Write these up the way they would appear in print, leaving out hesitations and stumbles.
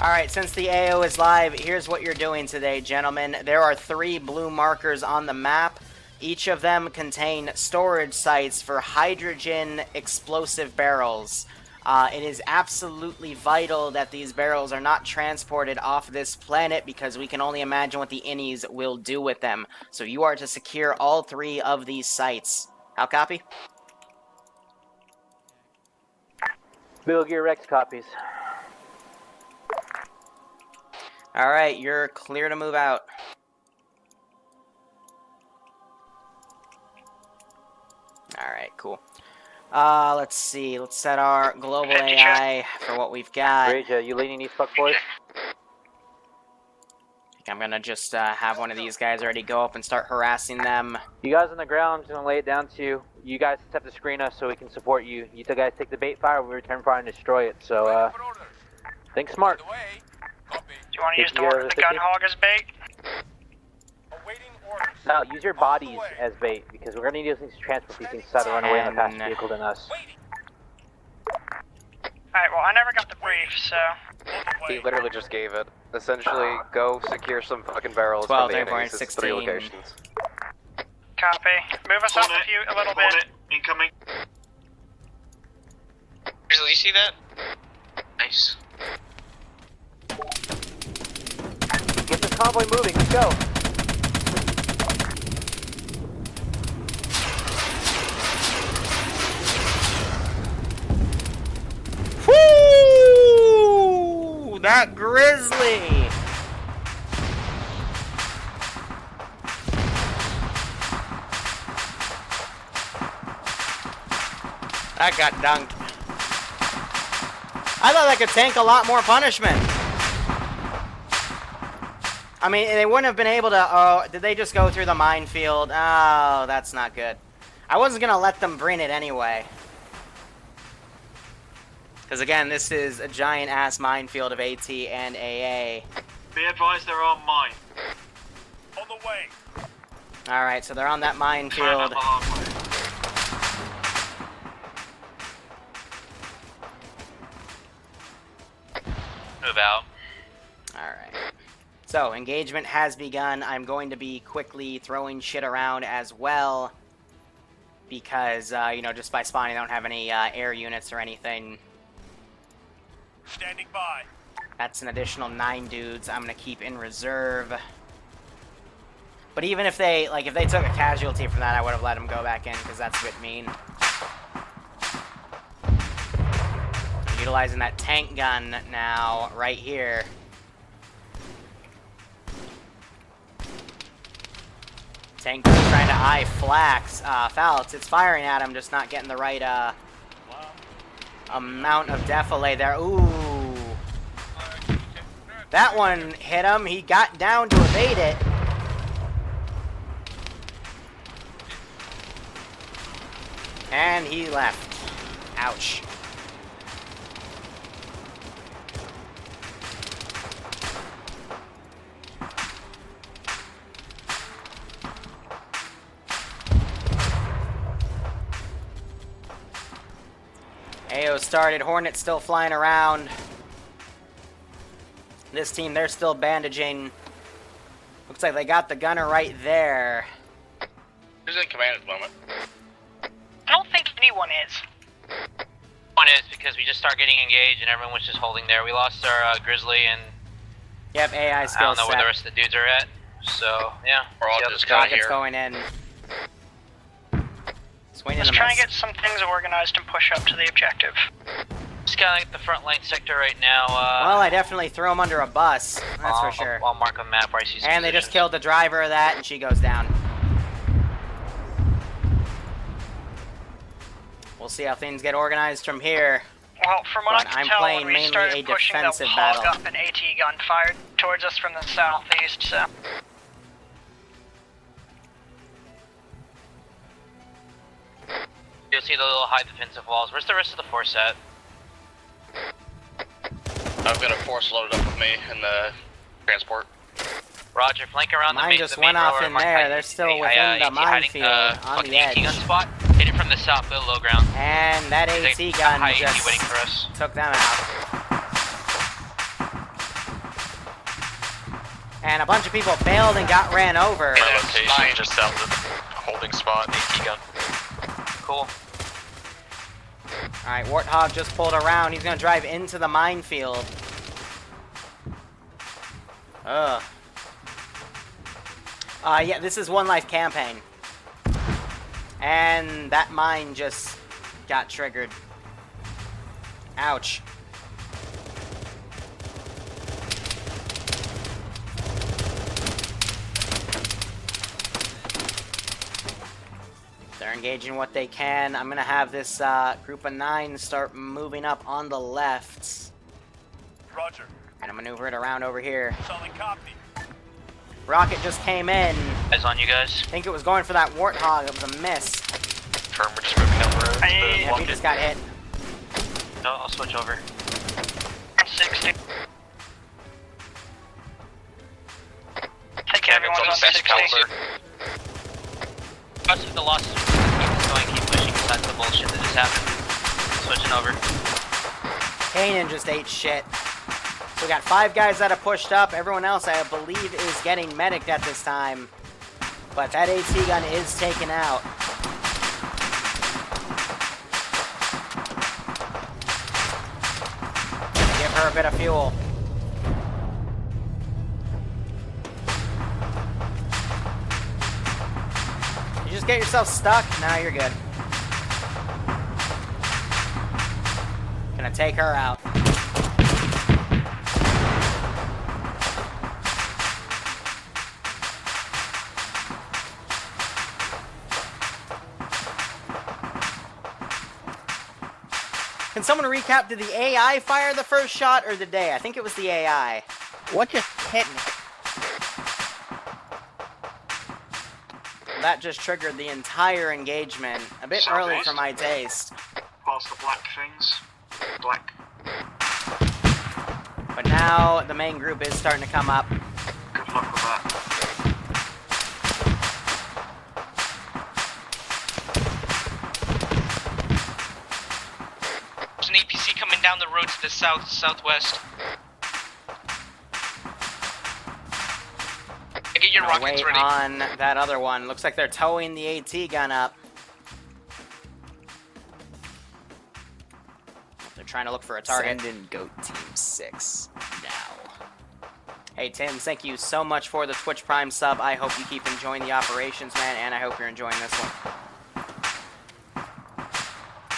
Alright, since the AO is live, here's what you're doing today, gentlemen. There are 3 blue markers on the map. Each of them contain storage sites for hydrogen explosive barrels. It is absolutely vital that these barrels are not transported off this planet because we can only imagine what the innies will do with them. So you are to secure all 3 of these sites. How copy? Bill Gear Rex copies. Alright, you're clear to move out. Alright, cool. Let's see. Let's set our global AI for what we've got. Raja, you leading these fuck boys? I think I'm gonna just have one of these guys already go up and start harassing them. You guys on the ground, I'm just gonna lay it down to you. You guys have to screen us so we can support you. You guys take the bait fire, we return fire and destroy it. So, think smart. Do you want to use the gun hog as bait? No, use your bodies as bait because we're gonna need these things to transport these things so to run away in a faster vehicle than us. Alright, well, I never got the brief, so. He literally just gave it. Essentially, go secure some fucking barrels 12, from the 9, enemies. It's 3 locations. Copy. Move us up a little bit. Incoming. Grizzly, you see that? Nice. Get this convoy moving, let's go! Woo! That grizzly! That got dunked. I thought that could tank a lot more punishment. I mean, they wouldn't have been able to... Oh, did they just go through the minefield? Oh, that's not good. I wasn't going to let them bring it anyway. Because, again, this is a giant-ass minefield of AT and AA. Be advised there are mine. On the way. Alright, so they're on that minefield. Move out. Alright. So, engagement has begun. I'm going to be quickly throwing shit around as well. Because, you know, just by spawning, I don't have any air units or anything. Standing by. That's an additional 9 dudes I'm going to keep in reserve. But even if they, like, if they took a casualty from that, I would have let them go back in, because that's a bit mean. I'm utilizing that tank gun now, right here. Tank gun trying to eye Flax. Falx, it's firing at him, just not getting the right, amount of defilé there. Ooh. That one hit him. He got down to evade it. And he left. Ouch. AO started. Hornet's still flying around. This team, they're still bandaging. Looks like they got the gunner right there. Who's in command at the moment? I don't think anyone is. One is because we just start getting engaged and everyone was just holding there. We lost our Grizzly and Yep, AI skill I don't know set. where the rest of the dudes are at. So, yeah. We're all just kind of Rocket's here. going in. Swinging Let's the try and miss. get some things organized and push up to the objective. Just kind of like the front line sector right now. Well, I definitely threw him under a bus. That's for sure. I'll mark on the map where I see some And they just positions. killed the driver of that, and she goes down. We'll see how things get organized from here. Well, from what I But can I'm tell, playing when we mainly started a pushing, the defensive hog battle. up an AT gun fired towards us from the southeast, so... You'll see the little high defensive walls. Where's the rest of the force at? I've got a force loaded up with me in the transport. Roger, flank around Mine the just main went row off or in mark there. high- They're still hey, within the AT hiding, minefield on fucking the AT gun edge. spot. Hit it from the south, go low ground. And that There's AT a gun high AT just waiting for us. took them out. And a bunch of people bailed and got ran over. Yeah, My it's location mine. just south of holding spot, AT gun. Cool. Alright, Warthog just pulled around. He's gonna drive into the minefield. Ugh. Yeah, this is One Life campaign. And that mine just got triggered. Ouch. They're engaging what they can. I'm gonna have this group of 9 start moving up on the left. Roger. And I'm maneuver it around over here. Solid copy. Rocket just came in. Eyes on you guys. I think it was going for that Warthog. It was a miss. Firm, we're just moving down the road. Yeah, he just got hit. No, I'll switch over. 60. Take Cabin's everyone on on the best 60. caliber. Most of the losses, keep going, keep pushing aside the bullshit that just happened. Switching over. Kanan just ate shit. So we got 5 guys that have pushed up. Everyone else, I believe, is getting medicked at this time. But that AT gun is taken out. Give her a bit of fuel. You just get yourself stuck? Now you're good. Gonna take her out. Can someone recap, did the AI fire the first shot or did they? I think it was the AI. What just hit me? That just triggered the entire engagement. A bit early for my taste. Past the black things. Black. But now the main group is starting to come up. Good luck with that. There's an APC coming down the road to the southwest. Get your Gonna rockets wait ready. on that other one. Looks like they're towing the AT gun up. They're trying to look for a target. Send in Goat Team 6 now. Hey Tim, thank you so much for the Twitch Prime sub. I hope you keep enjoying the operations, man, and I hope you're enjoying this one.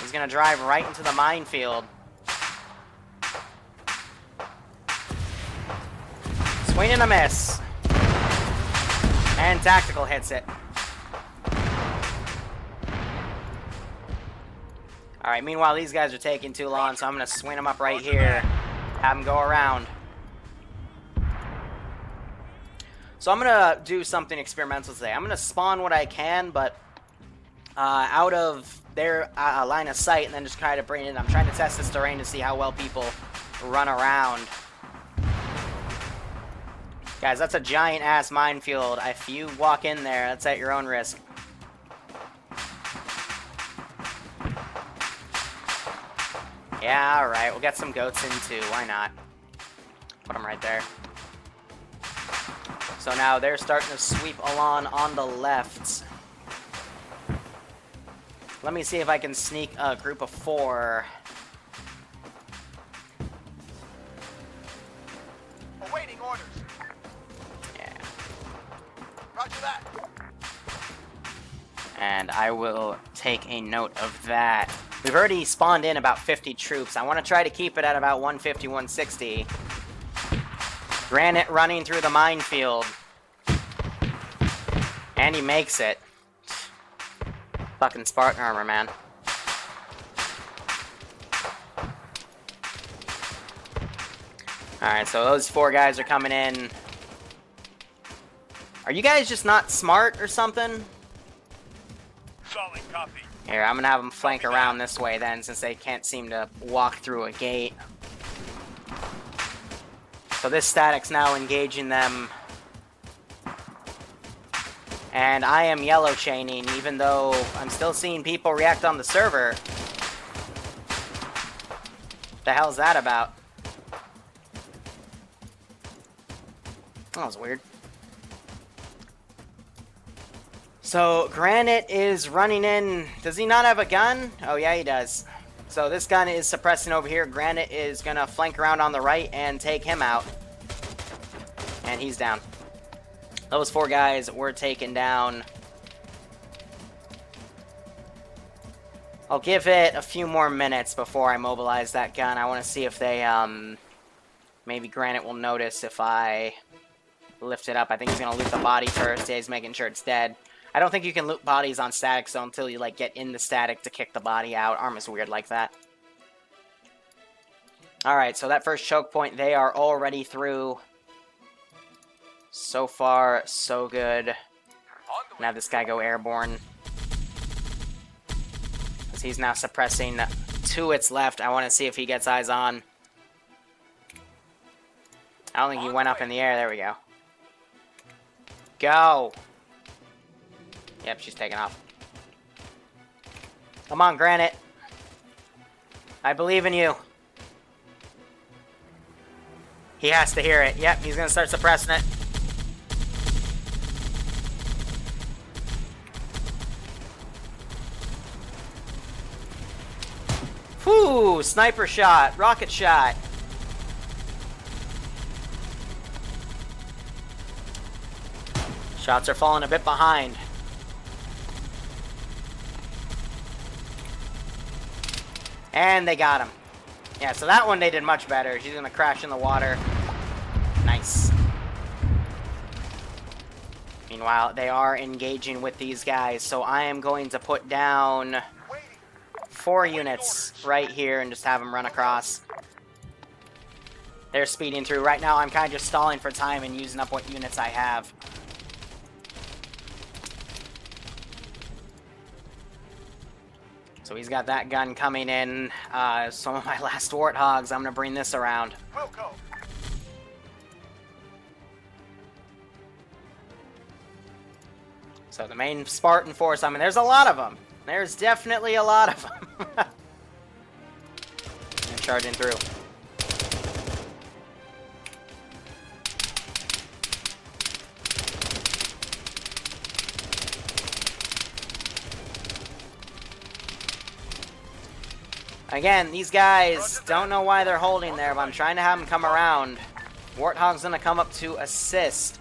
He's gonna drive right into the minefield. Swing and a miss. And tactical hits it. Alright, meanwhile these guys are taking too long, so I'm gonna swing them up right here. Have them go around. So I'm gonna do something experimental today. I'm gonna spawn what I can, but out of their line of sight, and then just try to bring it in. I'm trying to test this terrain to see how well people run around. Guys, that's a giant-ass minefield. If you walk in there, that's at your own risk. Yeah, alright. We'll get some goats in, too. Why not? Put them right there. So now they're starting to sweep along on the left. Let me see if I can sneak a group of 4. Awaiting orders. Yeah. Roger that. And I will take a note of that. We've already spawned in about 50 troops. I want to try to keep it at about 150, 160. Granite running through the minefield. And he makes it. Fucking Spartan armor, man. Alright, so those 4 guys are coming in. Are you guys just not smart or something? Solid copy. Here, I'm gonna have them flank around this way then, since they can't seem to walk through a gate. So this static's now engaging them. And I am yellow chaining, even though I'm still seeing people react on the server. What the hell's that about? That was weird. So, Granite is running in. Does he not have a gun? Oh, yeah, he does. So, this gun is suppressing over here. Granite is going to flank around on the right and take him out. And he's down. Those 4 guys were taken down. I'll give it a few more minutes before I mobilize that gun. I want to see if they, maybe Granite will notice if I lift it up. I think he's going to loot the body first. Yeah, he's making sure it's dead. I don't think you can loot bodies on static zone until you, like, get in the static to kick the body out. Arma's weird like that. Alright, so that first choke point, they are already through. So far, so good. Now have this guy go airborne. As he's now suppressing to its left. I want to see if he gets eyes on. I don't think he went up in the air. There we go. Go! Yep, she's taking off. Come on, Granite. I believe in you. He has to hear it. Yep, he's going to start suppressing it. Whew! Sniper shot. Rocket shot. Shots are falling a bit behind. And they got him. Yeah, so that one they did much better. She's going to crash in the water. Nice. Meanwhile, they are engaging with these guys, so I am going to put down 4 units right here and just have them run across. They're speeding through. Right now, I'm kind of just stalling for time and using up what units I have. So he's got that gun coming in. Some of my last warthogs. I'm going to bring this around. So the main Spartan force, I mean, there's a lot of them. There's definitely a lot of them. And charging through. Again, these guys don't know why they're holding there, but I'm trying to have them come around. Warthog's gonna come up to assist.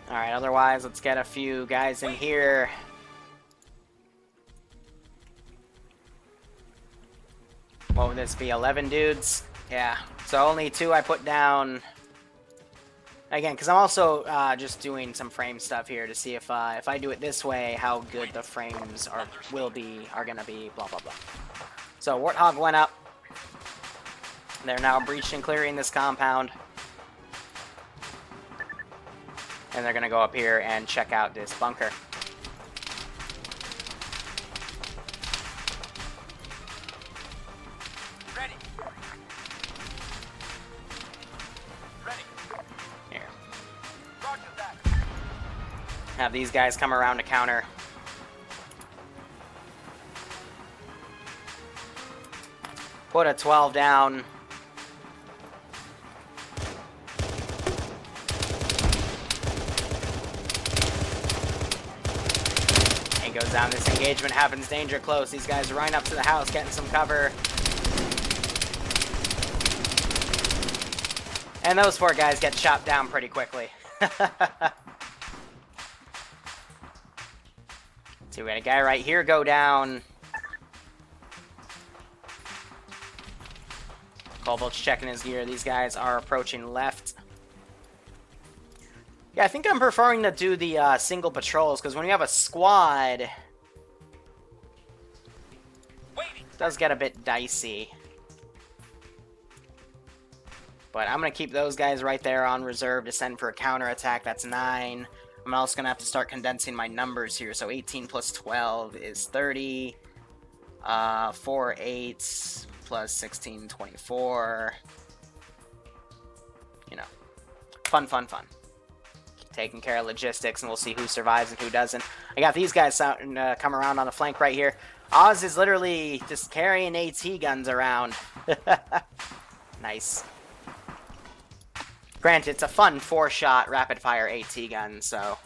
Alright, otherwise, let's get a few guys in here. What would this be, 11 dudes? Yeah, so only 2 I put down. Again, because I'm also just doing some frame stuff here to see if I do it this way, how good the frames are gonna be, blah blah blah. So Warthog went up. They're now breached and clearing this compound, and they're gonna go up here and check out this bunker. Have these guys come around to counter. Put a 12 down. And goes down. This engagement happens danger close. These guys are running up to the house, getting some cover. And those 4 guys get chopped down pretty quickly. See, we got a guy right here go down. Cobalt's checking his gear. These guys are approaching left. Yeah, I think I'm preferring to do the single patrols, because when you have a squad, it does get a bit dicey. But I'm going to keep those guys right there on reserve to send for a counterattack. That's 9. I'm also going to have to start condensing my numbers here. So 18 plus 12 is 30. 4 8s plus 16, 24. You know, fun. taking care of logistics, and we'll see who survives and who doesn't. I got these guys come around on the flank right here. Oz is literally just carrying AT guns around. Nice. Granted, it's a fun 4-shot rapid-fire AT gun, so...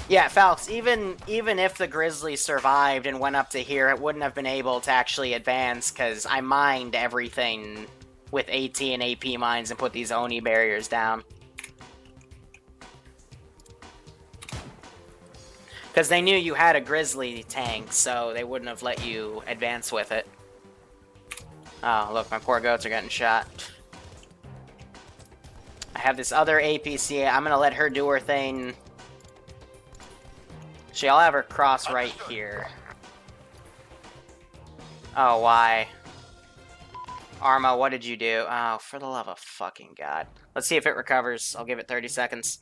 Yeah, Falx, even if the Grizzly survived and went up to here, it wouldn't have been able to actually advance, because I mined everything with AT and AP mines and put these Oni barriers down. Because they knew you had a Grizzly tank, so they wouldn't have let you advance with it. Oh, look, my poor goats are getting shot. I have this other APC, I'm gonna let her do her thing. I'll have her cross right here. Oh, why? Arma, what did you do? Oh, for the love of fucking God. Let's see if it recovers. I'll give it 30 seconds.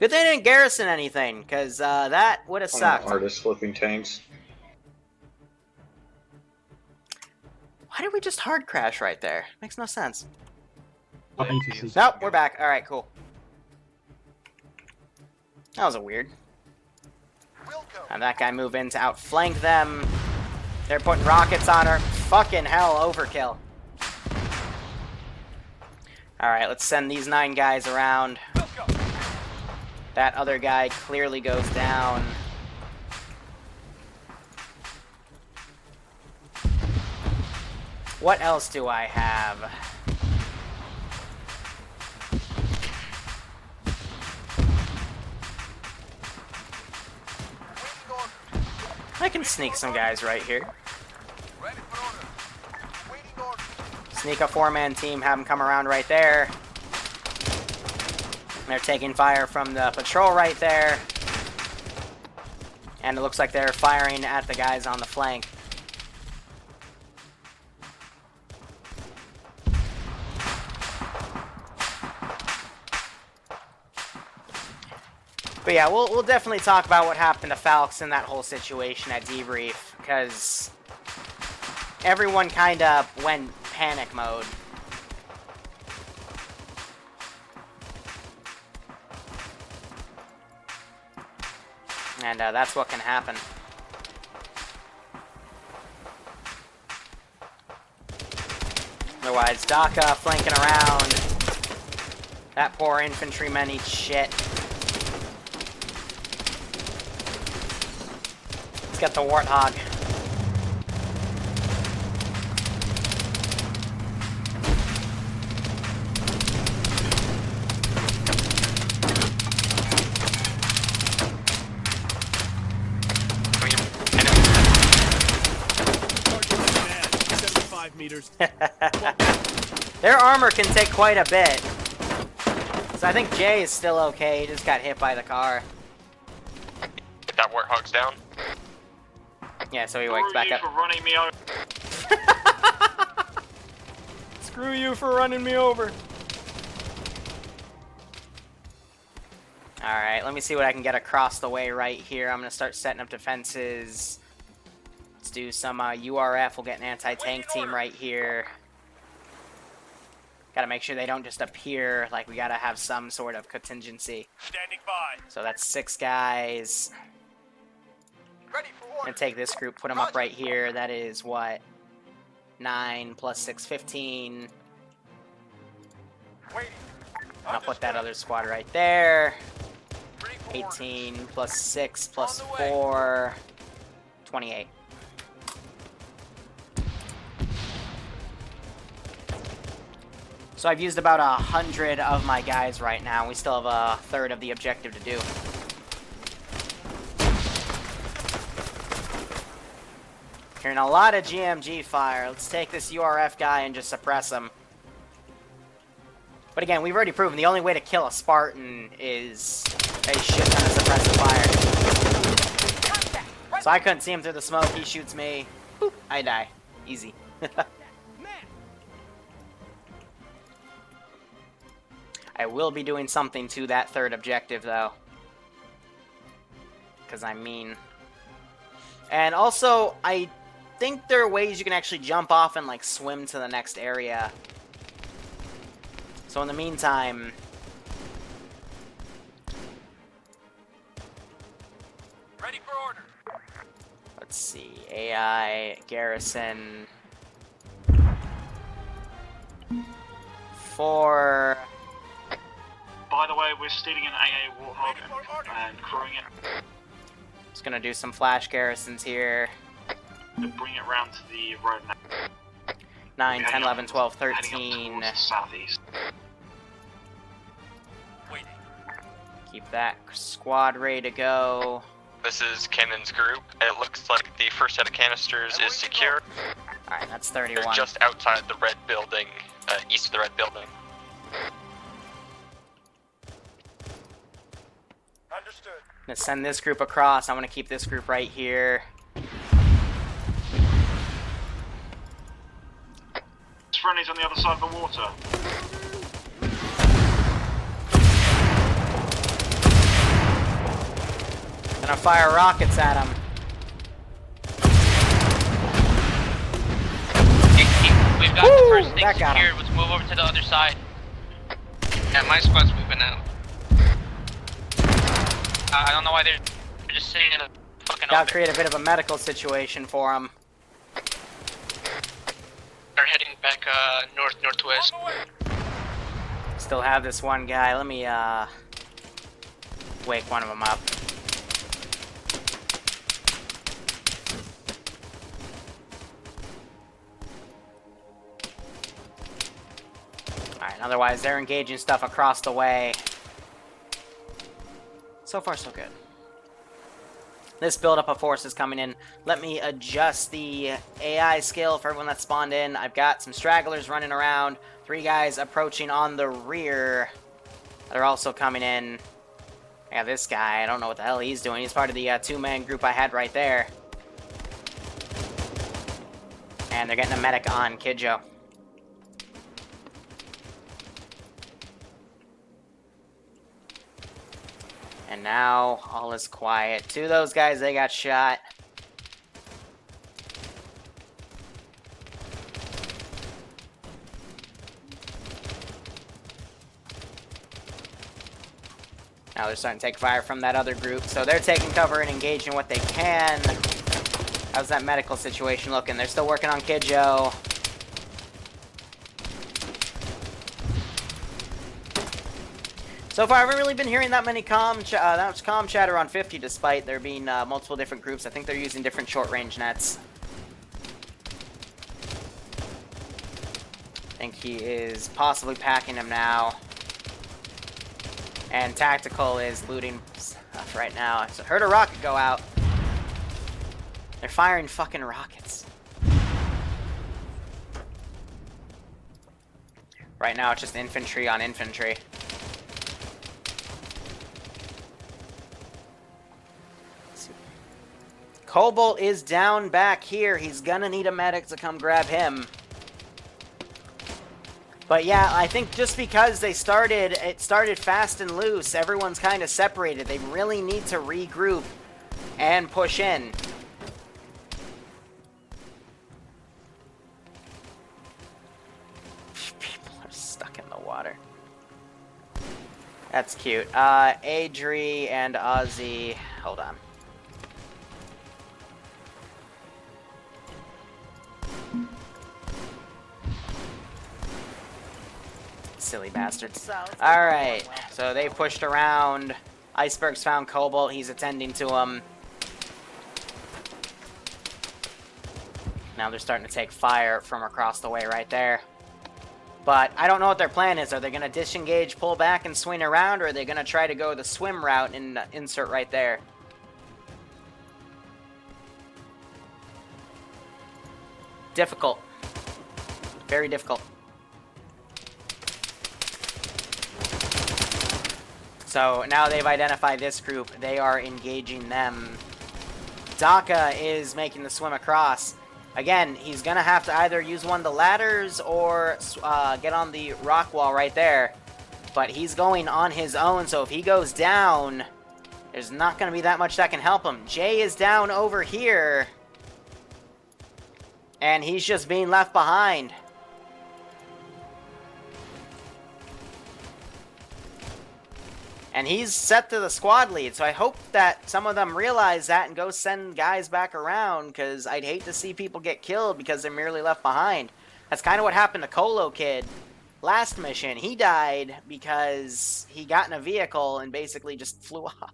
Good thing they didn't garrison anything, because that would have sucked. Artists flipping tanks. Why did we just hard crash right there? Makes no sense. APCs. Nope, we're back. Alright, cool. That was a weird. Have that guy move in to outflank them. They're putting rockets on her. Fucking hell, overkill. Alright, let's send these 9 guys around. That other guy clearly goes down. What else do I have? I can sneak some guys right here. Sneak a 4-man team, have them come around right there. They're taking fire from the patrol right there. And it looks like they're firing at the guys on the flank. But yeah, we'll definitely talk about what happened to Falx in that whole situation at debrief, because everyone kind of went panic mode. And that's what can happen. Otherwise, Daka flanking around. That poor infantryman eats shit. Let's get the Warthog. Their armor can take quite a bit. So I think Jay is still okay. He just got hit by the car. Get that Warthog's down. Yeah, so he wakes back up. For running me over. Screw you for running me over. Alright, let me see what I can get across the way right here. I'm going to start setting up defenses. Let's do some URF. We'll get an anti-tank team right here. Gotta make sure they don't just appear. Like, we gotta have some sort of contingency. Standing by. So that's 6 guys. Ready for I'm gonna take this group, put them up right here. That is, what? 9 plus 6, 15. Waiting. I'll put that other squad right there. 18 plus 6 plus 4. 28. So I've used about 100 of my guys right now. We still have a third of the objective to do. Hearing a lot of GMG fire. Let's take this URF guy and just suppress him. But again, we've already proven the only way to kill a Spartan is a shit ton of suppressive fire. So I couldn't see him through the smoke. He shoots me. Boop, I die. Easy. I will be doing something to that third objective, though. Because I mean... And also, I think there are ways you can actually jump off and, like, swim to the next area. So in the meantime... Ready for order. Let's see. AI, Garrison... 4... By the way, we're stealing an AA Warthog and crewing it. Just gonna do some flash garrisons here. To bring it round to the road now. 9, 10, 11, 12, Heading 13. up towards the southeast. Waiting. Keep that squad ready to go. This is Cannon's group. It looks like the first set of canisters is secure. Alright, that's They're 31. just outside the red building, east of the red building. Understood. I'm gonna send this group across. I want to keep this group right here. There's friendlies on the other side of the water. Gonna fire rockets at them. We've got the first thing that got secured. him. Let's move over to the other side. Yeah, my squad's moving out. I don't know why they're just sitting in a fucking Gotta open. create a bit of a medical situation for them. They're heading back northwest. Still have this one guy. Let me wake one of them up. Alright, otherwise they're engaging stuff across the way. So far, so good. This buildup of forces coming in. Let me adjust the AI skill for everyone that spawned in. I've got some stragglers running around. 3 guys approaching on the rear. They're also coming in. I got this guy. I don't know what the hell he's doing. He's part of the 2-man group I had right there. And they're getting a medic on Kidjo. And now, all is quiet. 2 of those guys, they got shot. Now they're starting to take fire from that other group. So they're taking cover and engaging what they can. How's that medical situation looking? They're still working on Kidjo. So far, I haven't really been hearing that much comm chatter on 50, despite there being multiple different groups. I think they're using different short-range nets. I think he is possibly packing them now. And Tactical is looting stuff right now. I heard a rocket go out. They're firing fucking rockets. Right now, it's just infantry on infantry. Cobalt is down back here. He's gonna need a medic to come grab him. But yeah, I think just because it started fast and loose, everyone's kind of separated. They really need to regroup and push in. People are stuck in the water. That's cute. Adri and Ozzy. Hold on. Silly bastards. Alright, so they pushed around. Iceberg's found Cobalt. He's attending to him. Now they're starting to take fire from across the way right there. But I don't know what their plan is. Are they going to disengage, pull back, and swing around? Or are they going to try to go the swim route and insert right there? Difficult. Very difficult. So now they've identified this group. They are engaging them. Daka is making the swim across. Again, he's going to have to either use one of the ladders or get on the rock wall right there. But he's going on his own, so if he goes down, there's not going to be that much that can help him. Jay is down over here. And he's just being left behind. And he's set to the squad lead, so I hope that some of them realize that and go send guys back around, because I'd hate to see people get killed because they're merely left behind. That's kind of what happened to Colo Kid last mission. He died because he got in a vehicle and basically just flew off.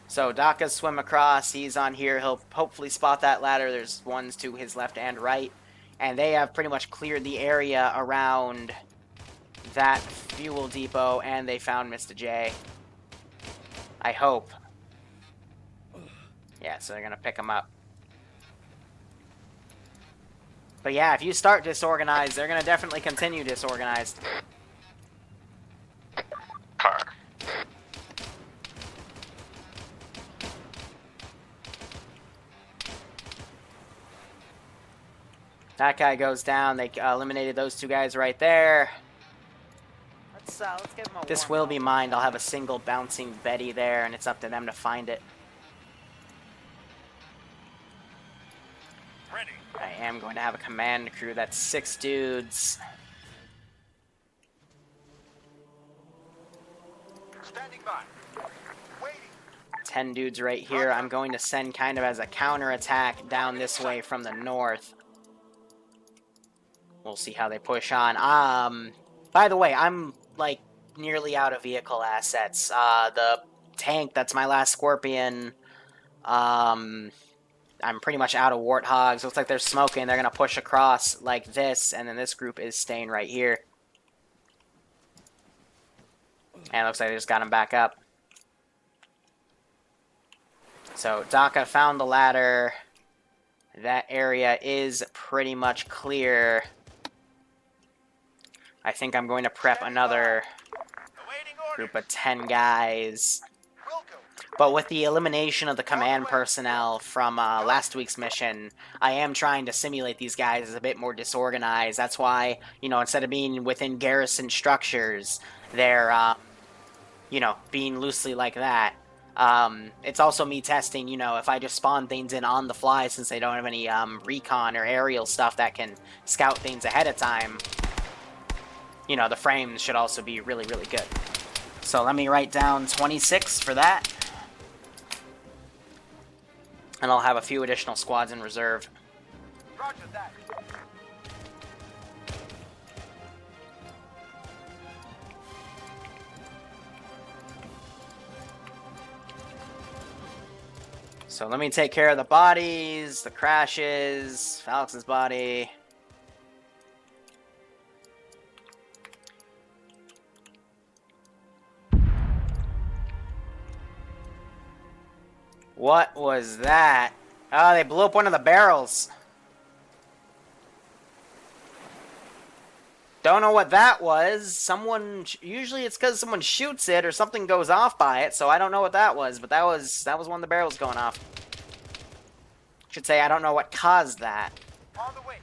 So Daka's swim across, he's on here, he'll hopefully spot that ladder. There's ones to his left and right, and they have pretty much cleared the area around that fuel depot, and they found Mr. J. I hope. Yeah, so they're gonna pick him up. But yeah, if you start disorganized, they're gonna definitely continue disorganized. Car. That guy goes down. They eliminated those two guys right there. Let's give them a This will be mine. I'll have a single bouncing Betty there, and it's up to them to find it. Ready. I am going to have a command crew. That's 6 dudes. Standing by. Waiting. 10 dudes right here. I'm going to send kind of as a counterattack down this way from the north. We'll see how they push on. By the way, I'm, like, nearly out of vehicle assets. The tank, that's my last Scorpion. I'm pretty much out of Warthogs. Looks like they're smoking. They're going to push across like this, and then this group is staying right here. And it looks like they just got him back up. So, Daka found the ladder. That area is pretty much clear. I think I'm going to prep another group of 10 guys. But with the elimination of the command personnel from last week's mission, I am trying to simulate these guys as a bit more disorganized. That's why, you know, instead of being within garrison structures, they're, you know, being loosely like that. It's also me testing, you know, if I just spawn things in on the fly, since they don't have any recon or aerial stuff that can scout things ahead of time, you know, the frames should also be really, really good. So let me write down 26 for that. And I'll have a few additional squads in reserve. Roger that. So let me take care of the bodies, the crashes, Alex's body. What was that? Oh, they blew up one of the barrels. Don't know what that was. Someone, usually it's because someone shoots it or something goes off by it, so I don't know what that was, but that was one of the barrels going off. Should say I don't know what caused that. On the way.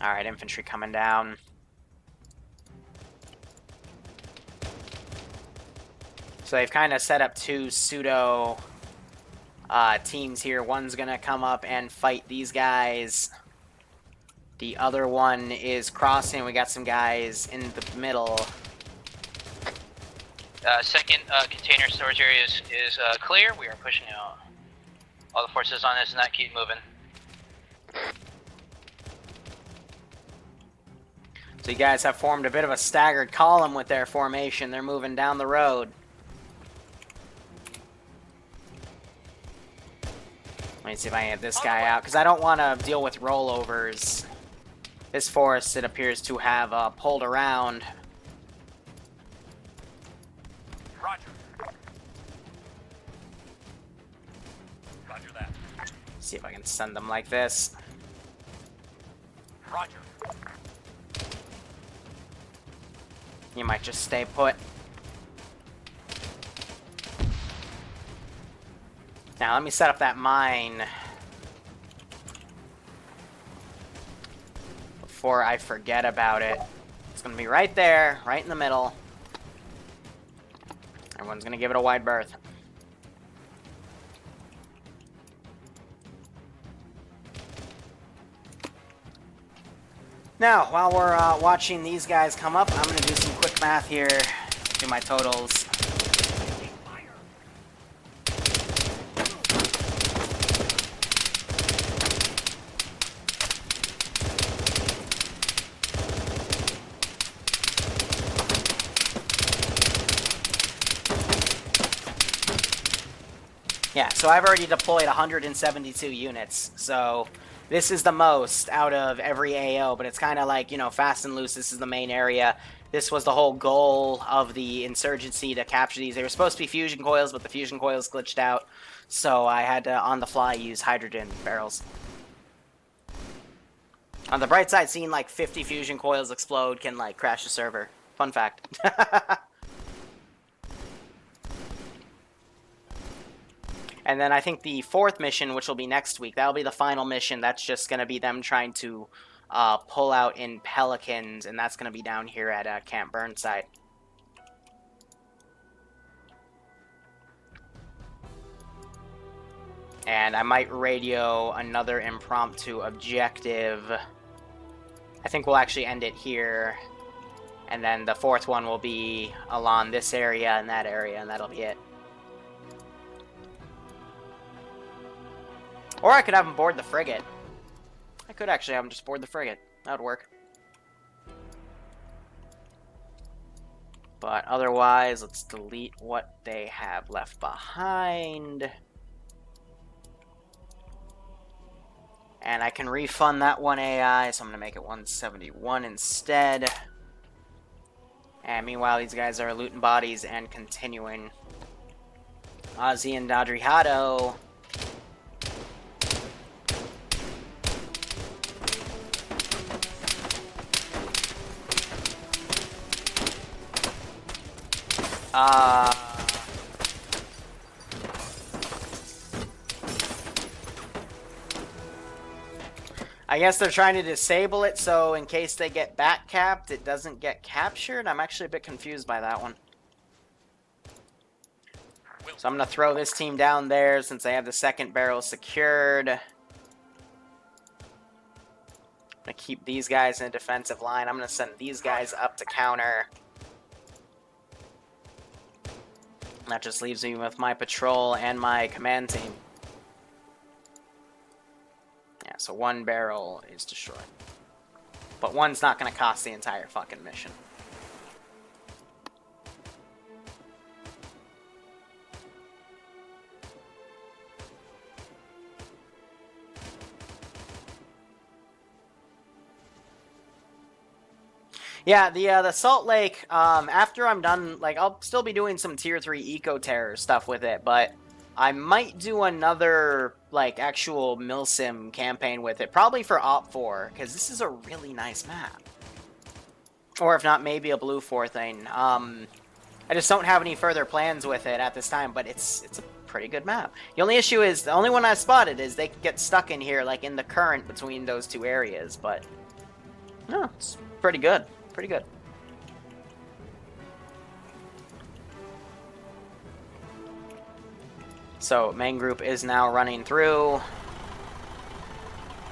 Alright, infantry coming down. So they've kind of set up 2 pseudo teams here. One's gonna come up and fight these guys. The other one is crossing. We got some guys in the middle. Second container storage area is clear. We are pushing out. All the forces on this and that keep moving. So you guys have formed a bit of a staggered column with their formation. They're moving down the road. Let me see if I can get this guy out, because I don't want to deal with rollovers. This force, it appears to have pulled around. Roger. Roger that. See if I can send them like this. Roger. You might just stay put. Now, let me set up that mine before I forget about it. It's going to be right there, right in the middle. Everyone's gonna give it a wide berth. Now, while we're watching these guys come up, I'm gonna do some quick math here, do my totals. Yeah, so I've already deployed 172 units, so this is the most out of every AO, but it's kind of like, you know, fast and loose. This is the main area. This was the whole goal of the insurgency, to capture these. They were supposed to be fusion coils, but the fusion coils glitched out, so I had to, on the fly, use hydrogen barrels. On the bright side, seeing like 50 fusion coils explode can like crash the server. Fun fact. And then I think the fourth mission, which will be next week, that'll be the final mission. That's just going to be them trying to pull out in Pelicans, and that's going to be down here at Camp Burnside. And I might radio another impromptu objective. I think we'll actually end it here. And then the fourth one will be along this area and that area, and that'll be it. Or I could have them board the frigate. I could actually have them just board the frigate. That would work. But otherwise, let's delete what they have left behind. And I can refund that one AI, so I'm going to make it 171 instead. And meanwhile, these guys are looting bodies and continuing. Ozzy and Dadrihato. I guess they're trying to disable it, so in case they get back capped, it doesn't get captured. I'm actually a bit confused by that one. So I'm going to throw this team down there since they have the second barrel secured. I'm going to keep these guys in a defensive line. I'm going to send these guys up to counter. That just leaves me with my patrol and my command team. Yeah, so one barrel is destroyed. But one's not going to cost the entire fucking mission. Yeah, the Salt Lake, after I'm done, like, I'll still be doing some Tier 3 Eco-Terror stuff with it, but I might do another, like, actual Milsim campaign with it, probably for Op 4, because this is a really nice map. Or if not, maybe a Blue 4 thing. I just don't have any further plans with it at this time, but it's a pretty good map. The only issue is, the only one I spotted is they can get stuck in here, like, in the current between those two areas, but no, it's pretty good. Pretty good. So, main group is now running through.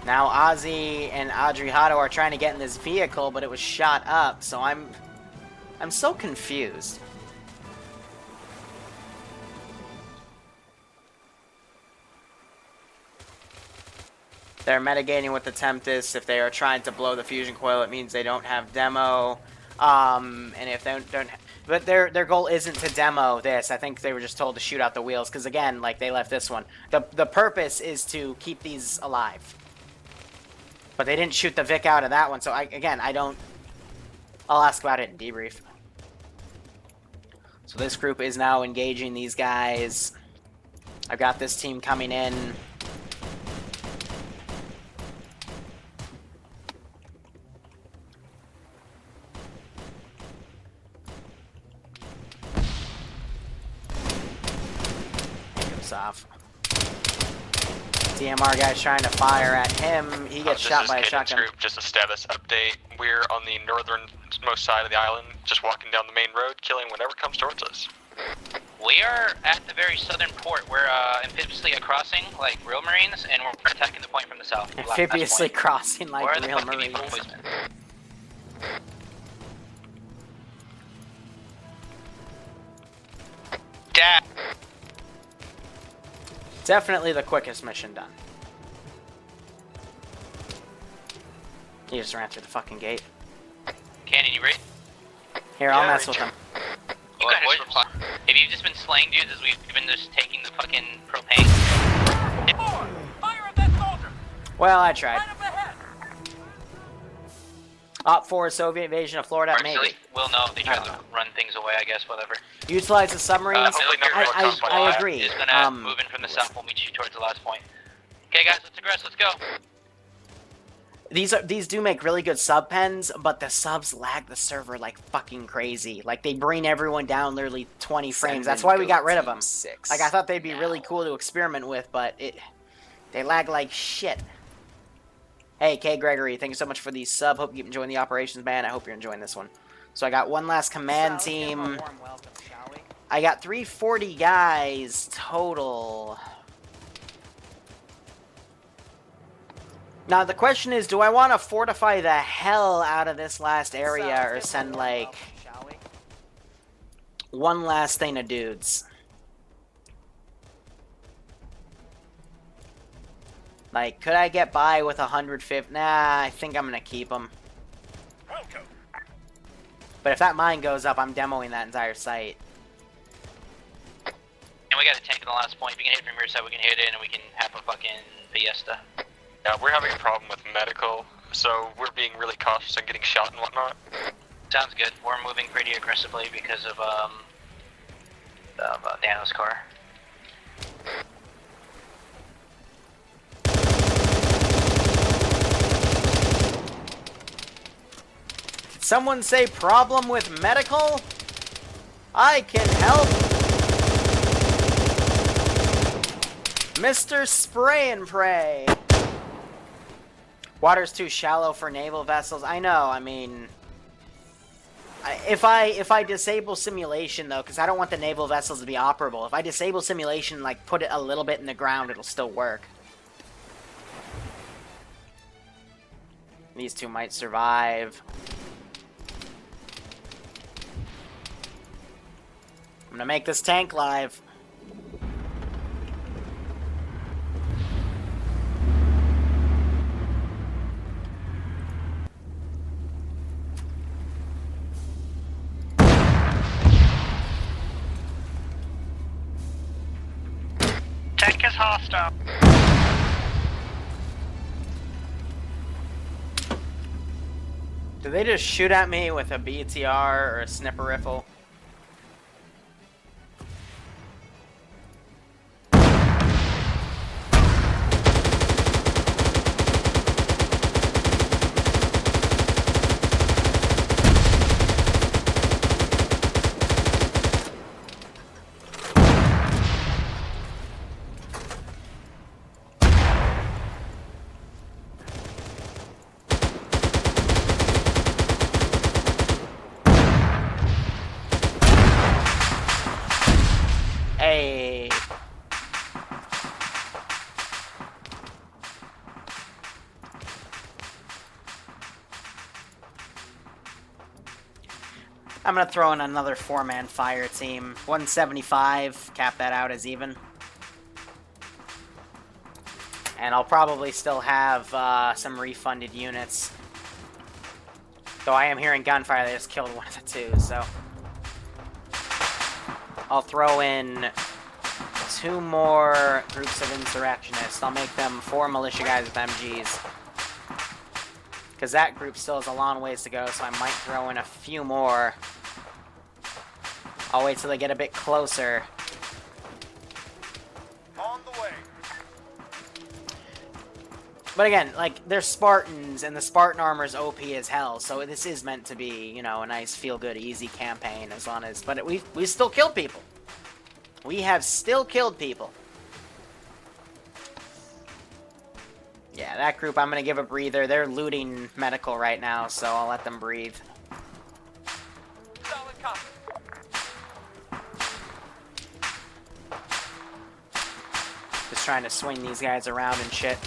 Now Ozzy and Adrihato are trying to get in this vehicle, but it was shot up, so I'm so confused. They're mitigating with the Tempest. If they are trying to blow the fusion coil, it means they don't have demo. And if they don't, but their goal isn't to demo this. I think they were just told to shoot out the wheels because again, like they left this one. The purpose is to keep these alive. But they didn't shoot the Vic out of that one. So I don't. I'll ask about it in debrief. So this group is now engaging these guys. I've got this team coming in. Off. DMR guy's trying to fire at him. He gets shot by a shotgun. Group, just a status update. We're on the northernmost side of the island, just walking down the main road, killing whatever comes towards us. We are at the very southern port. We're amphibious crossing like real Marines, and we're attacking the point from the south. Amphibious crossing like Where the real fuck did you Marines. put poison? Dad. Definitely the quickest mission done. He just ran through the fucking gate. Cannon, you ready? Here, I'll mess with him. You guys reply. Have you just been slaying dudes as we've been just taking the fucking propane? Fire at that soldier! Well, I tried. Right up ahead! Op 4 Soviet invasion of Florida, maybe. We'll know if they try to run things away, I guess, whatever. Utilize the submarines. I agree. Is gonna move in from the south. We'll meet you towards the last point. Okay, guys, let's aggress. Let's go. These do make really good sub pens, but the subs lag the server like fucking crazy. Like they bring everyone down literally 20 frames. That's why we got rid of them. Like I thought they'd be really cool to experiment with, but they lag like shit. Hey, K. Gregory, thank you so much for the sub. Hope you keep enjoying the operations, man. I hope you're enjoying this one. So I got one last command team. I got 340 guys total. Now the question is, do I want to fortify the hell out of this last area or send like one last thing of dudes? Like, could I get by with 150? Nah, I think I'm gonna keep them. But if that mine goes up, I'm demoing that entire site. And we got a tank in the last point. If you can hit it from your side, we can hit it, and we can have a fucking fiesta. Yeah, we're having a problem with medical, so we're being really cautious on getting shot and whatnot. Sounds good. We're moving pretty aggressively because of Dano's car. Did someone say problem with medical? I can help. Mr. Spray and Pray. Water's too shallow for naval vessels. I know, I mean... If I disable simulation, though, because I don't want the naval vessels to be operable. If I disable simulation, like, put it a little bit in the ground, it'll still work. These two might survive. I'm gonna make this tank live. Tank is hostile. Did they just shoot at me with a BTR or a sniper rifle? Hey. I'm gonna throw in another 4-man fire team. 175, cap that out as even. And I'll probably still have some refunded units. Though I am hearing gunfire, they just killed one of the two, so... I'll throw in 2 more groups of insurrectionists. I'll make them 4 militia guys with MGs. Because that group still has a long ways to go, so I might throw in a few more. I'll wait till they get a bit closer. On the way. But again, like, they're Spartans, and the Spartan armor is OP as hell, so this is meant to be, you know, a nice, feel-good, easy campaign, as long as... But we still killed people. We have still killed people. Yeah, that group, I'm gonna give a breather. They're looting medical right now, so I'll let them breathe. Solid copy. just trying to swing these guys around and shit.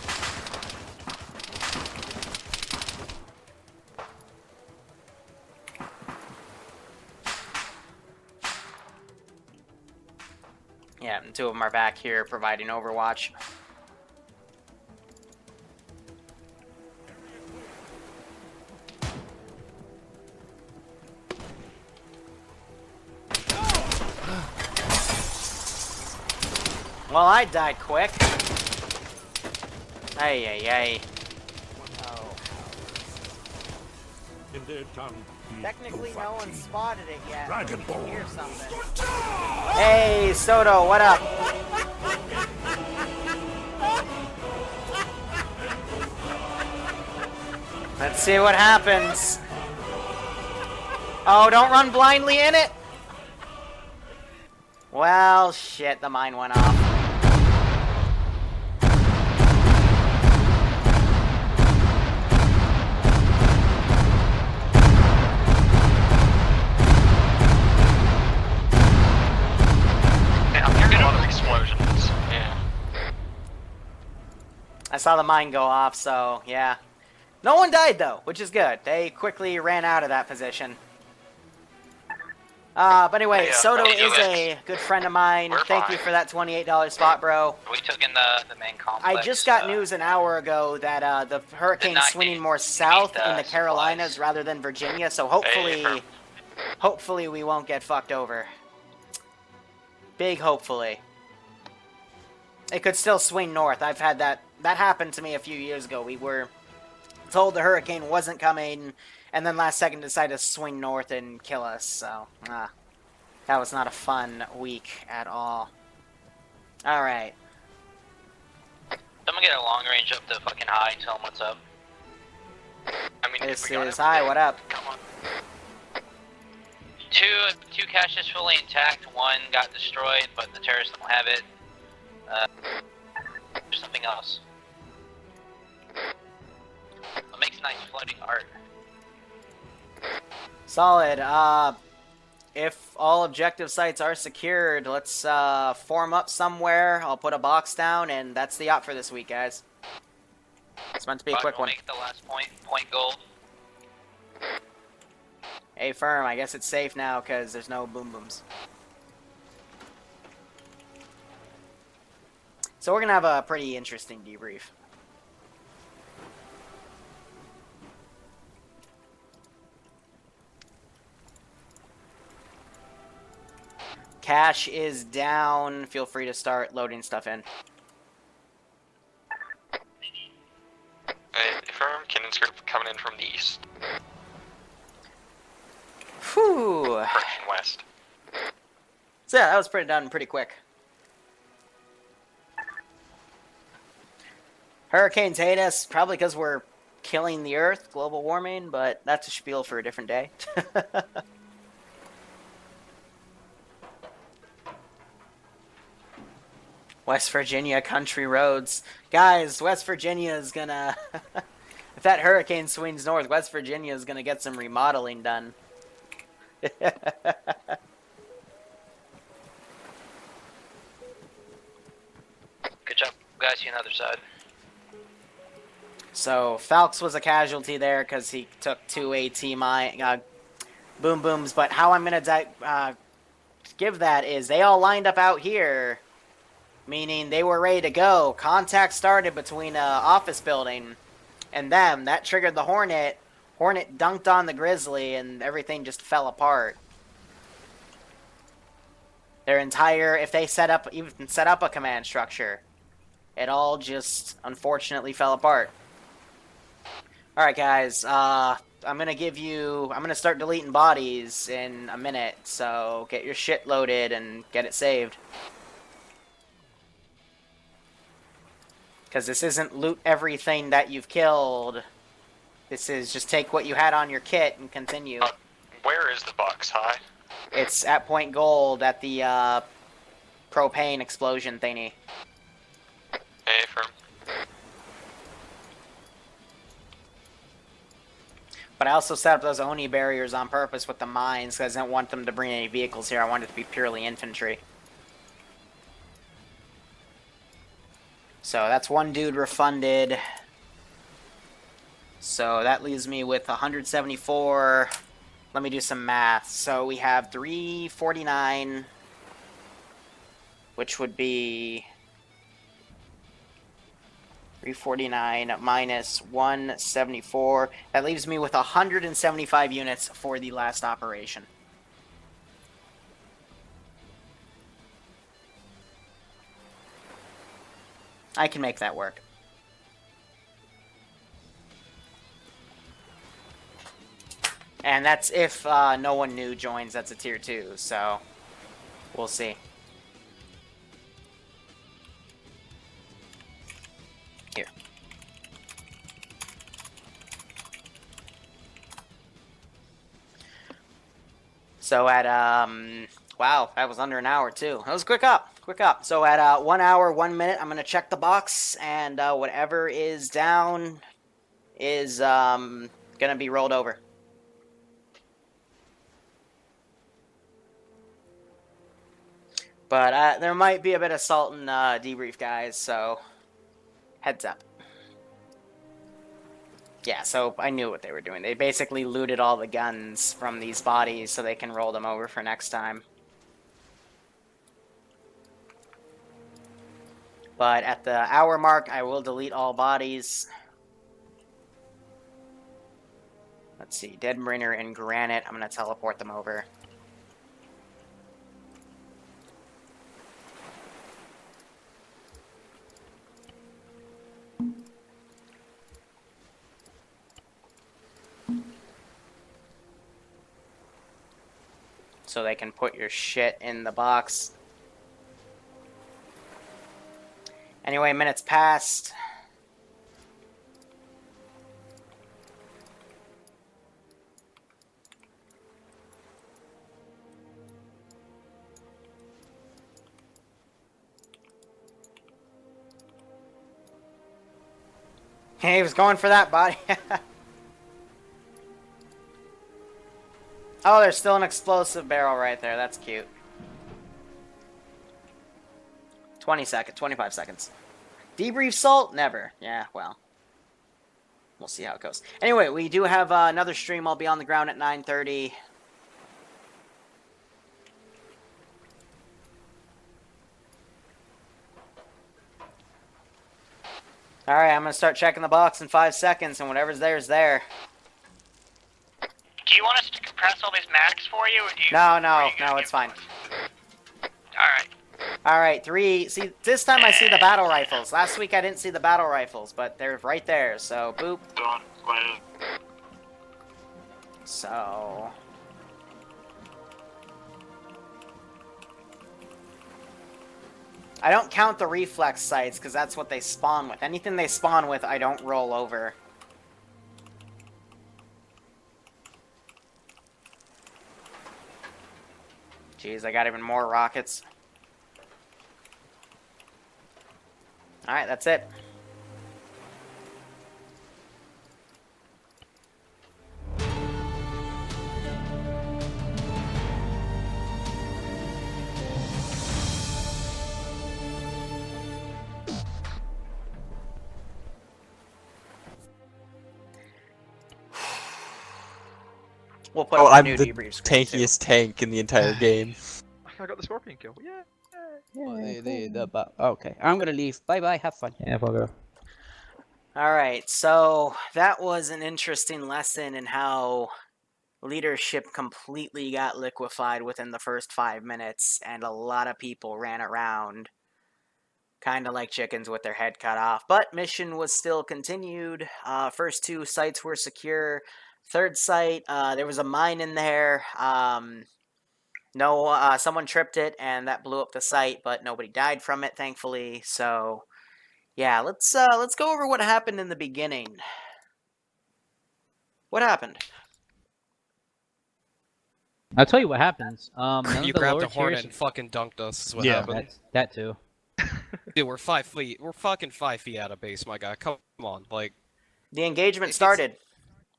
Yeah, and 2 of them are back here providing overwatch. Well, I died quick. Ay, ay, ay. Oh. In their tongue. Technically, no one spotted it yet. Dragon We can Ball. hear something. Hey, Soto, what up? Let's see what happens. Oh, don't run blindly in it. Well, shit, the mine went off. Yeah, I'm hearing a lot of explosions. Yeah. I saw the mine go off, so yeah. No one died, though, which is good. They quickly ran out of that position. But anyway, Yeah, Soto how you is doing? a good friend of mine. We're Thank fine. you for that $28 spot, bro. We took in the main complex. I just got news an hour ago that the hurricane's not swinging need- more south need, in the Carolinas supplies. rather than Virginia, so Hey, hopefully we won't get fucked over. Big hopefully. It could still swing north. I've had that happened to me a few years ago. We were told the hurricane wasn't coming, and then last second decided to swing north and kill us, so that was not a fun week at all. Alright. Someone get a long range up to fucking high and tell them what's up. I mean, This if we got is it, hi, what up? Come on. Two caches fully intact. One got destroyed, but the terrorists don't have it. There's something else. It makes nice floating art. Solid. If all objective sites are secured, let's form up somewhere. I'll put a box down, and that's the op for this week, guys. It's meant to be a quick We'll one. make the last point gold. Hey, firm, I guess it's safe now because there's no boom booms. So we're going to have a pretty interesting debrief. Cache is down. Feel free to start loading stuff in. Firm, Cannon's group coming in from the east, Whew. direction west. So yeah, that was done pretty quick. Hurricanes hate us, probably because we're killing the Earth, global warming, but that's a spiel for a different day. West Virginia country roads. Guys, West Virginia is gonna... if that hurricane swings north, West Virginia is gonna get some remodeling done. Good job, guys. See you on the other side. So, Falx was a casualty there because he took 2 AT boom booms, but how I'm going to give that is they all lined up out here, meaning they were ready to go. Contact started between office building and them. That triggered the Hornet. Hornet dunked on the Grizzly, and everything just fell apart. Their entire, if they even set up a command structure, it all just unfortunately fell apart. Alright guys, I'm gonna start deleting bodies in a minute, so get your shit loaded and get it saved. Because this isn't loot everything that you've killed. This is just take what you had on your kit and continue. Where is the box, High? It's at Point Gold at the propane explosion thingy. Hey, Firm. But I also set up those Oni barriers on purpose with the mines because I didn't want them to bring any vehicles here. I wanted it to be purely infantry. So that's one dude refunded. So that leaves me with 174. Let me do some math. So we have 349, which would be 349 minus 174. That leaves me with 175 units for the last operation. I can make that work. And that's if no one new joins. That's a tier 2, so we'll see. Here. So at, wow, that was under an hour too. That was quick up. So at 1 hour, 1 minute, I'm going to check the box, and whatever is down is going to be rolled over. But there might be a bit of salt and debrief, guys, so heads up. Yeah, so I knew what they were doing. They basically looted all the guns from these bodies so they can roll them over for next time. But at the hour mark, I will delete all bodies. Let's see, Deadbringer and Granite, I'm going to teleport them over. So they can put your shit in the box. Anyway, minutes passed. Hey, he was going for that body. Oh, there's still an explosive barrel right there. That's cute. 20 seconds, 25 seconds. Debrief salt? Never. Yeah, well. We'll see how it goes. Anyway, we do have another stream. I'll be on the ground at 9:30. Alright, I'm going to start checking the box in 5 seconds, and whatever's there is there. Do you want us to compress all these mags for you? Or do you No, it's fine. Alright. Alright, 3. See, this time I see the battle rifles. Last week I didn't see the battle rifles, but they're right there, so boop. Done. Later. So... I don't count the reflex sights, because that's what they spawn with. Anything they spawn with, I don't roll over. Jeez, I got even more rockets. Alright, that's it. We'll put I'm new the debrief screen, too. tankiest tank in the entire game. I got the Scorpion kill. Yeah. Okay, I'm gonna leave. Bye bye. Have fun. Yeah, we'll go. Alright, so that was an interesting lesson in how leadership completely got liquefied within the first 5 minutes, and a lot of people ran around kind of like chickens with their head cut off. But mission was still continued. First 2 sites were secure. Third site, there was a mine in there. Someone tripped it, and that blew up the site, but nobody died from it, thankfully. So, yeah, let's go over what happened in the beginning. What happened? I'll tell you what happens. You grabbed a hornet and fucking dunked us. Is what happened. That too. Dude, we're 5 feet. We're fucking 5 feet out of base, my guy. Come on, like. The engagement started.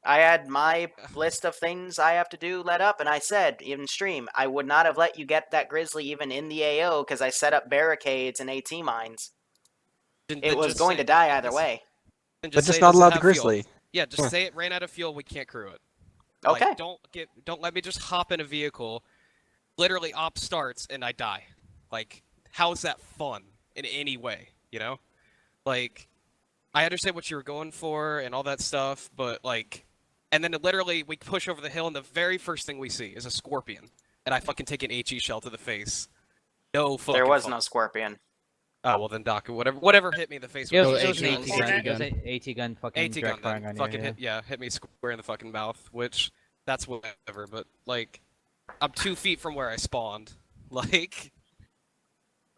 I had my list of things I have to do let up, and I said, in stream, I would not have let you get that grizzly even in the AO, because I set up barricades and AT mines. It was going to die either way. But just not allowed the Grizzly. Yeah, just say it ran out of fuel. We can't crew it. Okay. Like, don't let me just hop in a vehicle. Literally, op starts and I die. Like, how is that fun in any way? You know, like, I understand what you were going for and all that stuff, but like, and then literally we push over the hill and the very first thing we see is a scorpion, and I fucking take an HE shell to the face. No fucking. There was no scorpion. Oh well, then Doc, whatever hit me in the face. It was an AT gun. It was an AT gun fucking AT direct gun firing on fucking you. hit me square in the fucking mouth, which that's whatever. But like, I'm 2 feet from where I spawned. Like,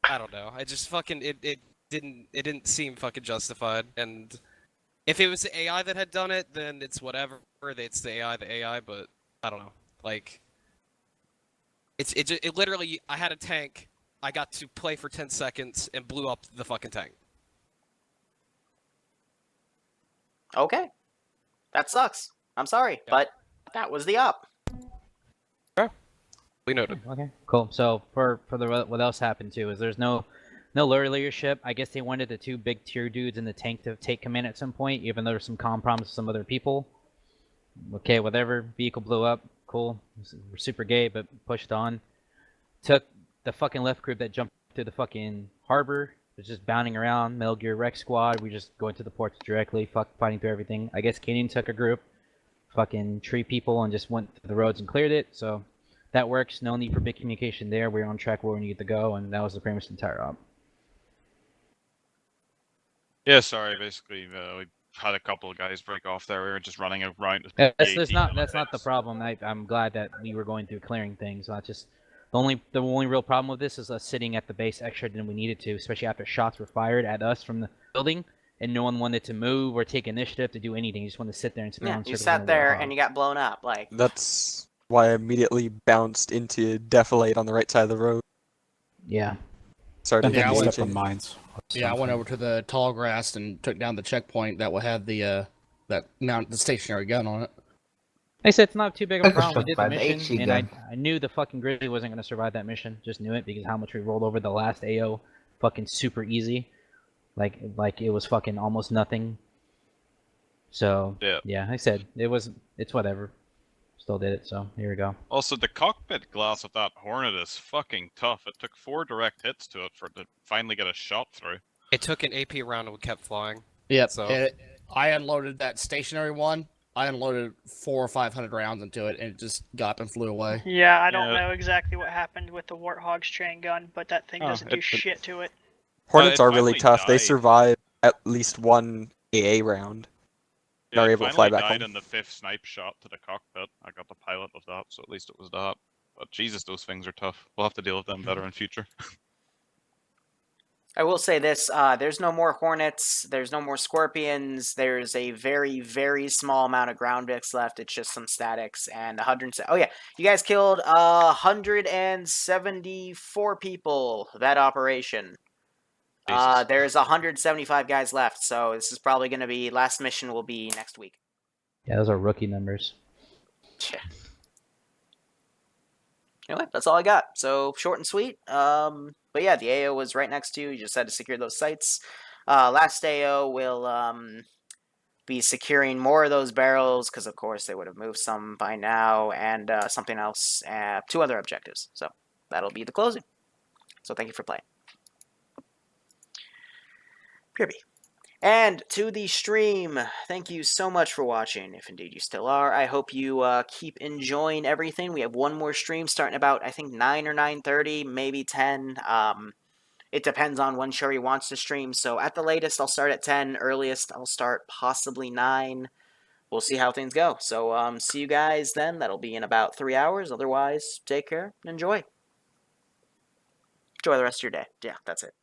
I don't know. I just fucking it didn't seem fucking justified. And if it was the AI that had done it, then it's whatever. It's the AI. But I don't know. Like, it literally. I had a tank. I got to play for 10 seconds and blew up the fucking tank. Okay. That sucks. I'm sorry, but that was the op. We noted. Okay, cool. So for what else happened too is there's no Lure leadership. I guess they wanted the 2 big tier dudes in the tank to take command at some point, even though there's some comm problems with some other people. Okay, whatever. Vehicle blew up. Cool. We're super gay, but pushed on. Took the fucking left group that jumped through the fucking harbor. Was just bounding around. Metal Gear Rec Squad. We just going to the ports directly. Fighting through everything. I guess Canadian took a group. Fucking tree people and just went to the roads and cleared it. So that works. No need for big communication there. We're on track where we need to go, and that was pretty much the entire op. Yeah, sorry. Basically, we had a couple of guys break off there. We were just running around. That's not the problem. I'm glad that we were going through clearing things. Not just the only real problem with this is us sitting at the base extra than we needed to, especially after shots were fired at us from the building, and no one wanted to move or take initiative to do anything. You just wanted to sit there and Yeah, you sat there and you got blown up. Like, that's why I immediately bounced into Defilade on the right side of the road. Yeah. Started I went from mines. Yeah, I went over to the tall grass and took down the checkpoint that will have the the stationary gun on it. I said it's not too big of a problem. We did the mission, and I knew the fucking Grizzly wasn't going to survive that mission. Just knew it because how much we rolled over the last AO, fucking super easy, like it was fucking almost nothing. So yeah, I said it's whatever. Still did it, so here we go. Also, the cockpit glass of that Hornet is fucking tough. It took 4 direct hits to it to finally get a shot through. It took an AP round and we kept flying. Yep. So I unloaded that stationary one. I unloaded 400 or 500 rounds into it, and it just got up and flew away. Yeah, I don't know exactly what happened with the Warthog's chain gun, but that thing doesn't do shit to it. Hornets are really tough. They survive at least 1 AA round. Yeah, are able to fly back died home. in the 5th snipe shot to the cockpit. I got the pilot of that, so at least it was that. But Jesus, those things are tough. We'll have to deal with them better in future. I will say this, there's no more Hornets, there's no more Scorpions, there's a very, very small amount of ground Vicks left, it's just some statics, and 100... Oh yeah, you guys killed 174 people that operation. There's 175 guys left, so this is probably going to be... Last mission will be next week. Yeah, those are rookie numbers. Yeah. Anyway, that's all I got. So, short and sweet. But yeah, the AO was right next to you. You just had to secure those sites. Last AO will be securing more of those barrels, because of course they would have moved some by now, and something else, 2 other objectives. So, that'll be the closing. So, thank you for playing. Kirby. And to the stream, thank you so much for watching, if indeed you still are. I hope you keep enjoying everything. We have one more stream starting about, I think, 9 or 9:30, maybe 10. It depends on when Sherry wants to stream, so at the latest, I'll start at 10. Earliest, I'll start possibly 9. We'll see how things go. So, see you guys then. That'll be in about 3 hours. Otherwise, take care and enjoy. Enjoy the rest of your day. Yeah, that's it.